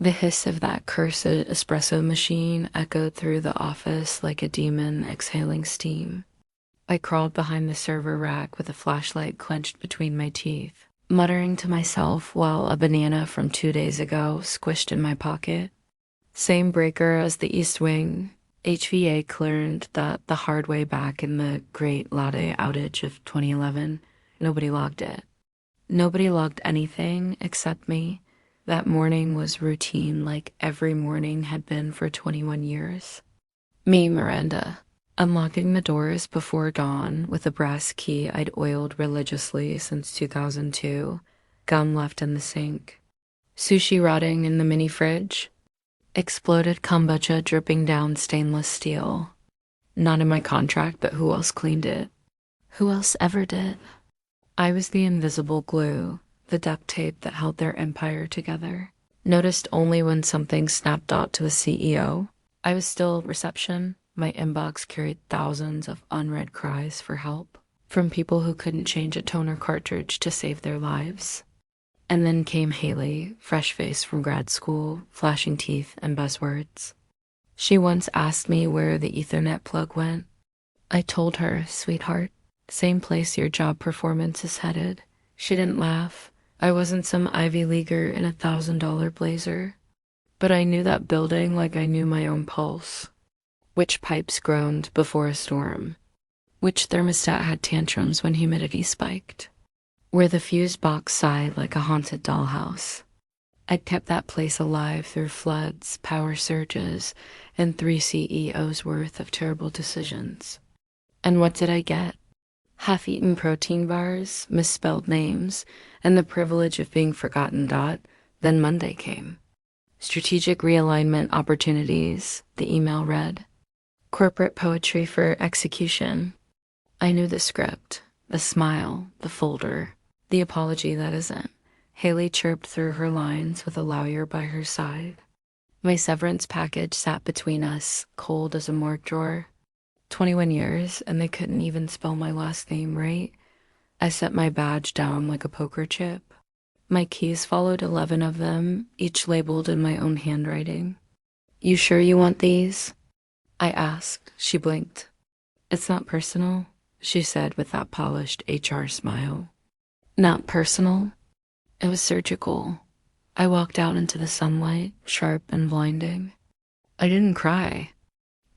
The hiss of that cursed espresso machine echoed through the office like a demon exhaling steam. I crawled behind the server rack with a flashlight clenched between my teeth, muttering to myself while a banana from 2 days ago squished in my pocket. Same breaker as the East Wing. HVA learned that the hard way back in the Great Latte outage of 2011. Nobody logged it. Nobody logged anything except me. That morning was routine like every morning had been for 21 years. Me, Miranda, unlocking the doors before dawn with a brass key I'd oiled religiously since 2002, gum left in the sink, sushi rotting in the mini fridge, exploded kombucha dripping down stainless steel. Not in my contract, but who else cleaned it? Who else ever did? I was the invisible glue, the duct tape that held their empire together. Noticed only when something snapped out to a CEO. I was still reception. My inbox carried thousands of unread cries for help from people who couldn't change a toner cartridge to save their lives. And then came Haley, fresh-faced from grad school, flashing teeth and buzzwords. She once asked me where the Ethernet plug went. I told her, sweetheart, same place your job performance is headed. She didn't laugh. I wasn't some Ivy Leaguer in a $1,000 blazer. But I knew that building like I knew my own pulse. Which pipes groaned before a storm. Which thermostat had tantrums when humidity spiked. Where the fuse box sighed like a haunted dollhouse. I'd kept that place alive through floods, power surges, and 3 CEOs worth of terrible decisions. And what did I get? Half-eaten protein bars, misspelled names, and the privilege of being forgotten. Then Monday came. Strategic realignment opportunities, the email read. Corporate poetry for execution. I knew the script, the smile, the folder, the apology that isn't. Haley chirped through her lines with a lawyer by her side. My severance package sat between us, cold as a morgue drawer. 21 years, and they couldn't even spell my last name right. I set my badge down like a poker chip. My keys followed 11 of them, each labeled in my own handwriting. You sure you want these? I asked. She blinked. It's not personal, she said with that polished HR smile. Not personal? It was surgical. I walked out into the sunlight, sharp and blinding. I didn't cry.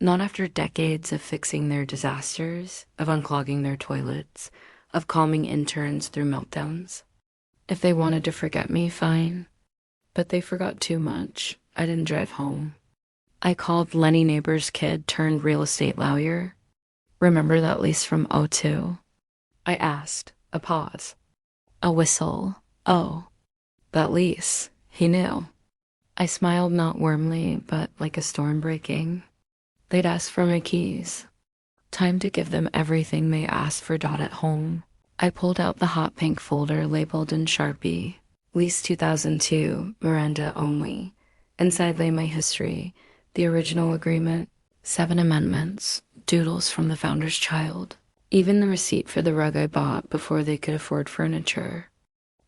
Not after decades of fixing their disasters, of unclogging their toilets, of calming interns through meltdowns. If they wanted to forget me, fine. But they forgot too much. I didn't drive home. I called Lenny Neighbor's kid turned real estate lawyer. Remember that lease from '02? I asked. A pause. A whistle. Oh, that lease. He knew. I smiled not warmly, but like a storm breaking. They'd asked for my keys. Time to give them everything they asked for. At home. I pulled out the hot pink folder labeled in Sharpie. Lease 2002, Miranda only. Inside lay my history, the original agreement, 7 amendments, doodles from the founder's child. Even the receipt for the rug I bought before they could afford furniture.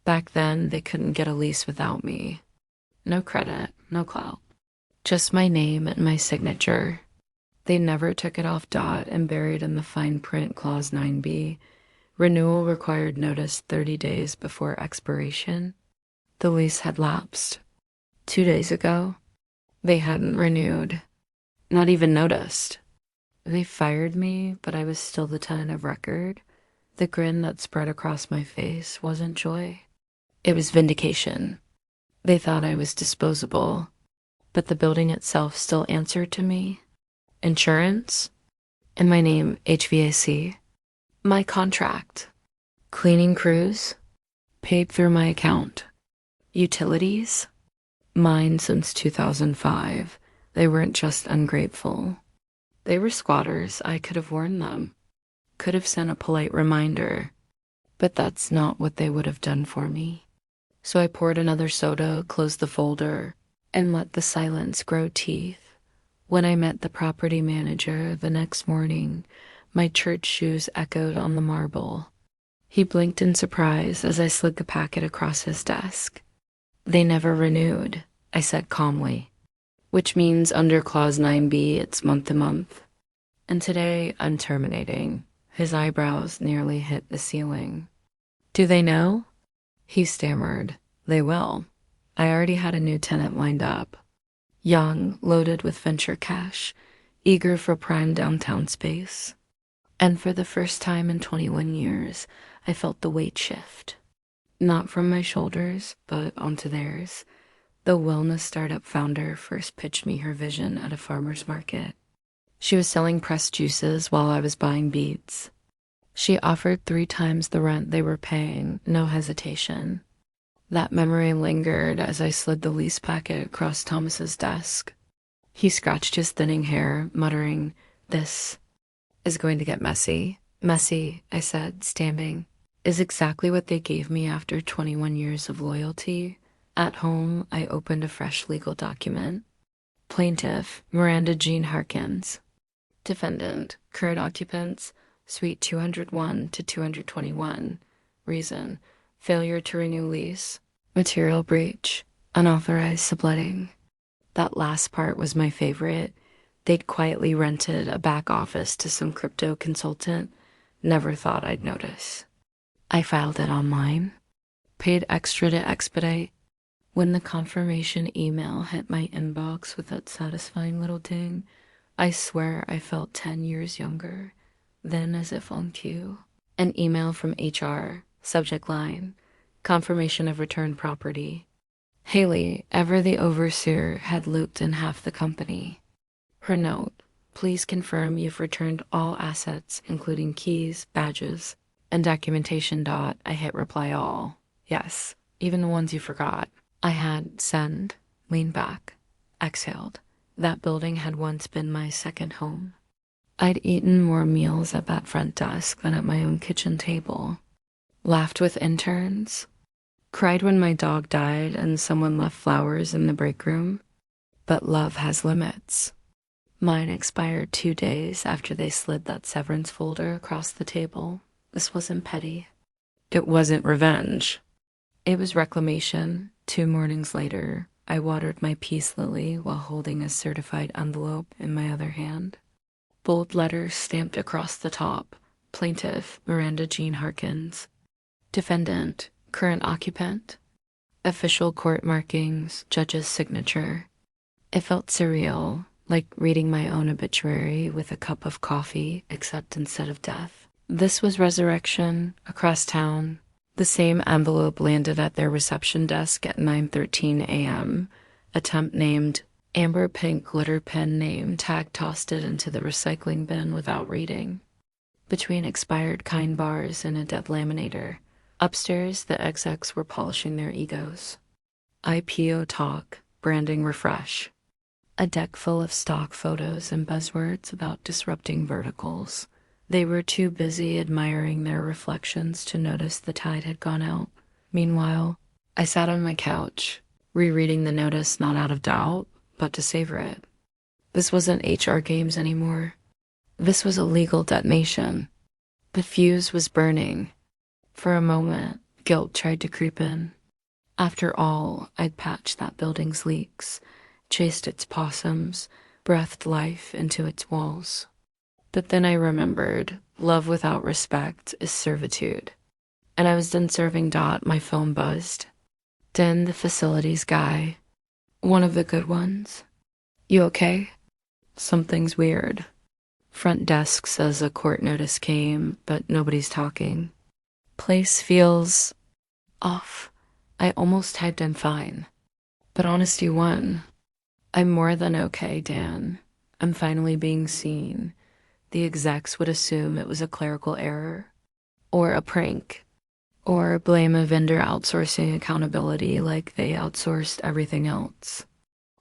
Back then, they couldn't get a lease without me. No credit, no clout. Just my name and my signature. They never took it off. And buried in the fine print clause 9B. Renewal required notice 30 days before expiration. The lease had lapsed. 2 days ago, they hadn't renewed. Not even noticed. They fired me, but I was still the tenant of record. The grin that spread across my face wasn't joy. It was vindication. They thought I was disposable, but the building itself still answered to me. Insurance, and my name, HVAC. My contract, cleaning crews, paid through my account. Utilities, mine since 2005. They weren't just ungrateful. They were squatters. I could have warned them, could have sent a polite reminder, but that's not what they would have done for me. So I poured another soda, closed the folder, and let the silence grow teeth. When I met the property manager the next morning, my church shoes echoed on the marble. He blinked in surprise as I slid the packet across his desk. They never renewed. I said calmly, which means under Clause 9B, it's month to month. And today I'm terminating. His eyebrows nearly hit the ceiling. Do they know? He stammered. They will. I already had a new tenant lined up. Young, loaded with venture cash, eager for prime downtown space. And for the first time in 21 years, I felt the weight shift. Not from my shoulders, but onto theirs. The wellness startup founder first pitched me her vision at a farmer's market. She was selling pressed juices while I was buying beads. She offered 3 times the rent they were paying, no hesitation. That memory lingered as I slid the lease packet across Thomas's desk. He scratched his thinning hair, muttering, "This is going to get messy." Messy, I said, stamping, is exactly what they gave me after 21 years of loyalty. At home, I opened a fresh legal document. Plaintiff, Miranda Jean Harkins. Defendant, current occupants, Suite 201 to 221. Reason, failure to renew lease. Material breach, unauthorized subletting. That last part was my favorite. They'd quietly rented a back office to some crypto consultant. Never thought I'd notice. I filed it online. Paid extra to expedite. When the confirmation email hit my inbox with that satisfying little ding, I swear I felt 10 years younger. Then, as if on cue, an email from HR, subject line, confirmation of returned property. Haley, ever the overseer, had looped in half the company. Her note, please confirm you've returned all assets, including keys, badges, and documentation. I hit reply all. Yes, even the ones you forgot. I had send, leaned back, exhaled. That building had once been my second home. I'd eaten more meals at that front desk than at my own kitchen table. Laughed with interns. Cried when my dog died and someone left flowers in the break room. But love has limits. Mine expired 2 days after they slid that severance folder across the table. This wasn't petty. It wasn't revenge. It was reclamation. 2 mornings later, I watered my peace lily while holding a certified envelope in my other hand. Bold letters stamped across the top. Plaintiff, Miranda Jean Harkins. Defendant, current occupant. Official court markings, judge's signature. It felt surreal, like reading my own obituary with a cup of coffee, except instead of death. This was resurrection, across town. The same envelope landed at their reception desk at 9:13 a.m. A temp named Amber Pink glitter pen name tag tossed it into the recycling bin without reading. Between expired kind bars and a dead laminator. Upstairs, the execs were polishing their egos. IPO talk, branding refresh. A deck full of stock photos and buzzwords about disrupting verticals. They were too busy admiring their reflections to notice the tide had gone out. Meanwhile, I sat on my couch, rereading the notice not out of doubt, but to savor it. This wasn't HR games anymore. This was a legal detonation. The fuse was burning. For a moment, guilt tried to creep in. After all, I'd patched that building's leaks, chased its possums, breathed life into its walls. But then I remembered, love without respect is servitude. And I was done serving. My phone buzzed. Then the facilities guy. One of the good ones. You okay? Something's weird. Front desk says a court notice came, but nobody's talking. Place feels off. I almost had done fine. But honesty won. I'm more than okay, Dan. I'm finally being seen. The execs would assume it was a clerical error, or a prank, or blame a vendor outsourcing accountability like they outsourced everything else.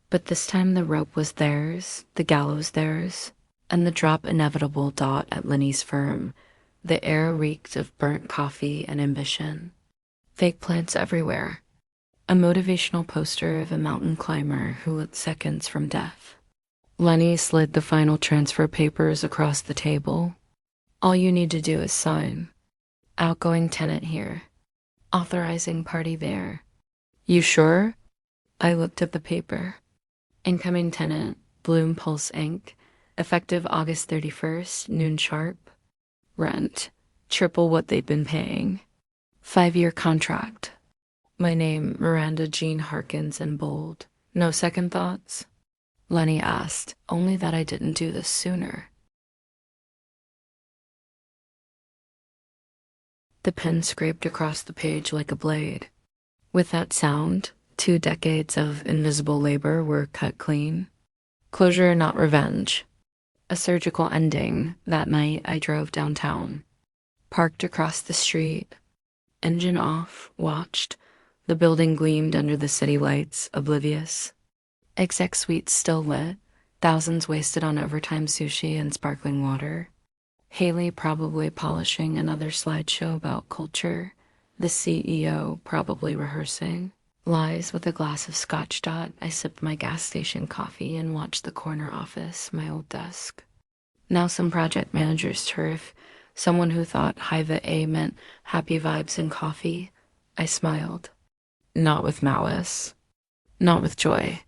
But this time the rope was theirs, the gallows theirs, and the drop inevitable. At Lenny's firm. The air reeked of burnt coffee and ambition. Fake plants everywhere. A motivational poster of a mountain climber who looked seconds from death. Lenny slid the final transfer papers across the table. All you need to do is sign. Outgoing tenant here. Authorizing party there. You sure? I looked at the paper. Incoming tenant, Bloom Pulse Inc., effective August 31st, noon sharp. Rent, triple what they'd been paying. 5-year contract. My name, Miranda Jean Harkins, in bold. No second thoughts? Lenny asked, only that I didn't do this sooner. The pen scraped across the page like a blade. With that sound, 2 decades of invisible labor were cut clean. Closure, not revenge. A surgical ending. That night, I drove downtown. Parked across the street. Engine off, watched. The building gleamed under the city lights, oblivious. Exec suites still lit. Thousands wasted on overtime sushi and sparkling water. Haley probably polishing another slideshow about culture. The CEO probably rehearsing. Lies with a glass of Scotch Dot, I sipped my gas station coffee and watched the corner office, my old desk. Now some project manager's turf, someone who thought Hiva A meant happy vibes and coffee. I smiled. Not with malice. Not with joy.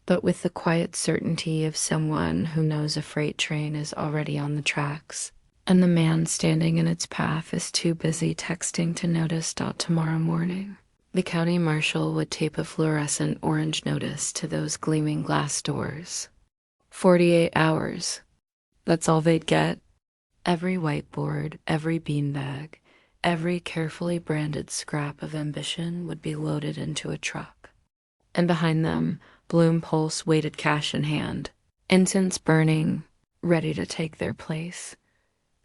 But with the quiet certainty of someone who knows a freight train is already on the tracks, and the man standing in its path is too busy texting to notice tomorrow morning. The county marshal would tape a fluorescent orange notice to those gleaming glass doors. 48 hours. That's all they'd get. Every whiteboard, every beanbag, every carefully branded scrap of ambition would be loaded into a truck. And behind them, Bloom Pulse waited cash in hand, incense burning, ready to take their place.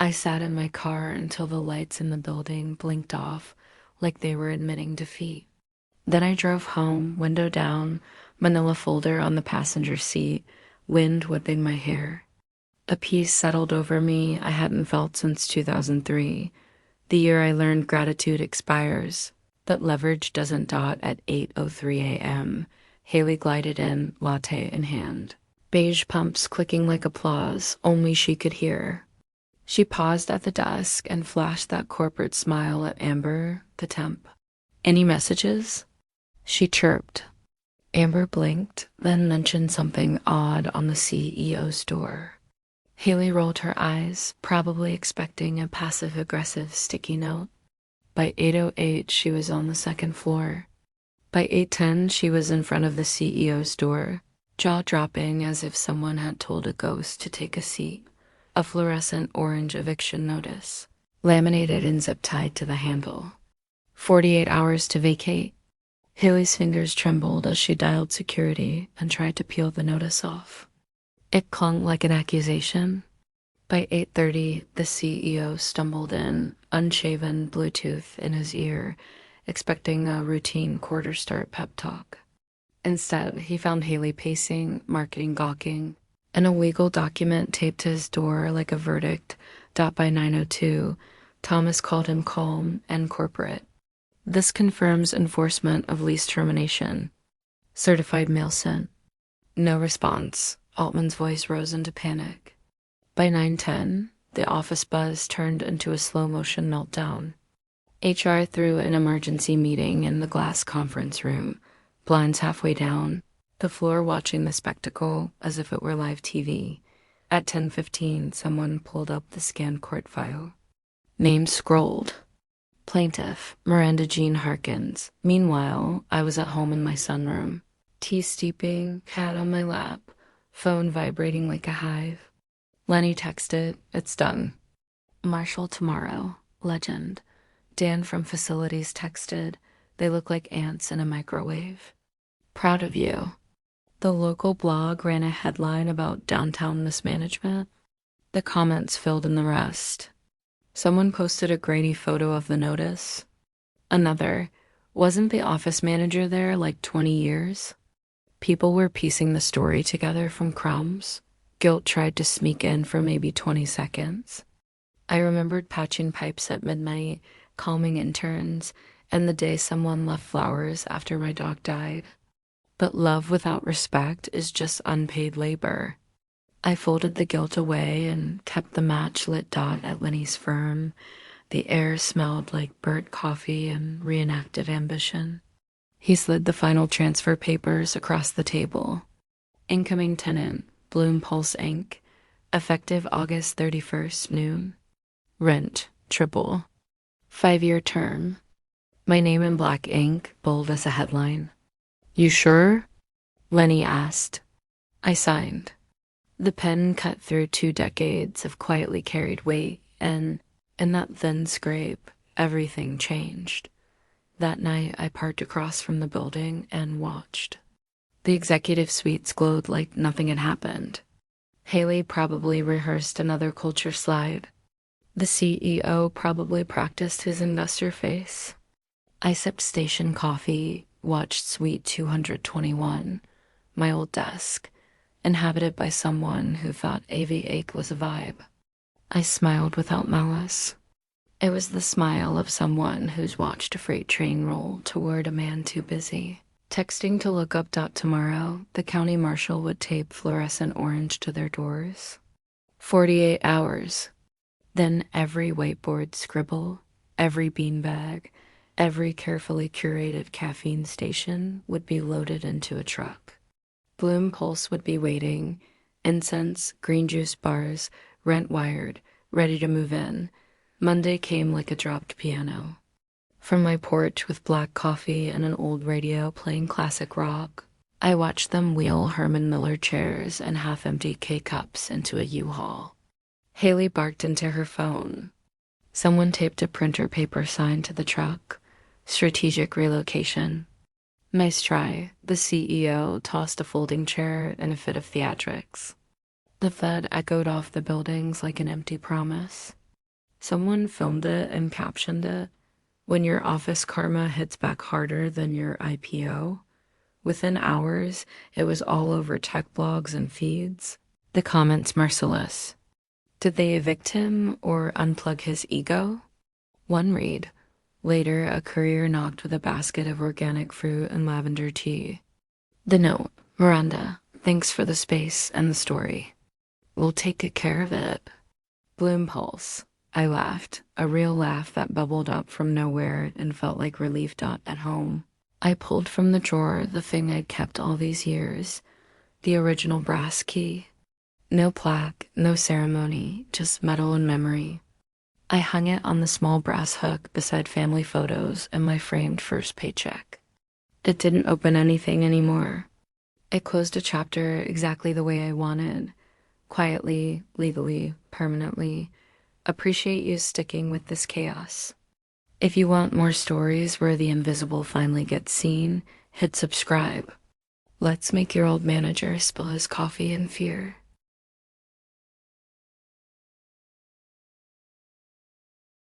I sat in my car until the lights in the building blinked off like they were admitting defeat. Then I drove home, window down, manila folder on the passenger seat, wind whipping my hair. A peace settled over me I hadn't felt since 2003, the year I learned gratitude expires, that leverage doesn't dot at 8:03 a.m. Haley glided in, latte in hand. Beige pumps clicking like applause, only she could hear. She paused at the desk and flashed that corporate smile at Amber, the temp. Any messages? She chirped. Amber blinked, then mentioned something odd on the CEO's door. Haley rolled her eyes, probably expecting a passive-aggressive sticky note. By 8:08, she was on the second floor. By 8:10, she was in front of the CEO's door, jaw-dropping as if someone had told a ghost to take a seat. A fluorescent orange eviction notice, laminated and zip-tied to the handle. 48 hours to vacate. Haley's fingers trembled as she dialed security and tried to peel the notice off. It clung like an accusation. By 8:30, the CEO stumbled in, unshaven, Bluetooth in his ear, expecting a routine quarter-start pep talk. Instead, he found Haley pacing, marketing gawking, and a legal document taped to his door like a verdict. By 9:02, Thomas called him calm and corporate. This confirms enforcement of lease termination. Certified mail sent. No response. Altman's voice rose into panic. By 9:10, the office buzz turned into a slow-motion meltdown. HR threw an emergency meeting in the glass conference room, blinds halfway down, the floor watching the spectacle as if it were live TV. At 10:15, someone pulled up the scanned court file. Name scrolled. Plaintiff, Miranda Jean Harkins. Meanwhile, I was at home in my sunroom. Tea steeping, cat on my lap, phone vibrating like a hive. Lenny texted, "It's done." Marshall tomorrow. Legend. Dan from facilities texted, "They look like ants in a microwave." Proud of you. The local blog ran a headline about downtown mismanagement. The comments filled in the rest. Someone posted a grainy photo of the notice. Another, "Wasn't the office manager there like 20 years?" People were piecing the story together from crumbs. Guilt tried to sneak in for maybe 20 seconds. I remembered patching pipes at midnight, calming interns, and the day someone left flowers after my dog died. But love without respect is just unpaid labor. I folded the guilt away and kept the match-lit dot at Lenny's firm. The air smelled like burnt coffee and reenacted ambition. He slid the final transfer papers across the table. Incoming tenant, Bloom Pulse Inc., effective August 31st, noon. Rent, triple. 5-year term. My name in black ink, bold as a headline. You sure? Lenny asked. I signed. The pen cut through 2 decades of quietly carried weight, and in that thin scrape, everything changed. That night, I parked across from the building and watched. The executive suites glowed like nothing had happened. Haley probably rehearsed another culture slide. The CEO probably practiced his investor face. I sipped station coffee, watched Suite 221, my old desk, inhabited by someone who thought AV8 was a vibe. I smiled without malice. It was the smile of someone who's watched a freight train roll toward a man too busy. Texting to look up tomorrow, the county marshal would tape fluorescent orange to their doors. 48 hours. Then every whiteboard scribble, every beanbag, every carefully curated caffeine station would be loaded into a truck. Bloom Pulse would be waiting, incense, green juice bars, rent wired, ready to move in. Monday came like a dropped piano. From my porch with black coffee and an old radio playing classic rock, I watched them wheel Herman Miller chairs and half-empty K-cups into a U-Haul. Haley barked into her phone. Someone taped a printer paper sign to the truck. Strategic relocation. Nice try. The CEO tossed a folding chair in a fit of theatrics. The Fed echoed off the buildings like an empty promise. Someone filmed it and captioned it, "When your office karma hits back harder than your IPO." Within hours, it was all over tech blogs and feeds. The comments merciless. Did they evict him or unplug his ego? One read. Later, a courier knocked with a basket of organic fruit and lavender tea. The note, Miranda, thanks for the space and the story. We'll take good care of it. Bloom Pulse. I laughed, a real laugh that bubbled up from nowhere and felt like relief. At home. I pulled from the drawer the thing I'd kept all these years, the original brass key. No plaque, no ceremony, just metal and memory. I hung it on the small brass hook beside family photos and my framed first paycheck. It didn't open anything anymore. It closed a chapter exactly the way I wanted. Quietly, legally, permanently. Appreciate you sticking with this chaos. If you want more stories where the invisible finally gets seen, hit subscribe. Let's make your old manager spill his coffee in fear.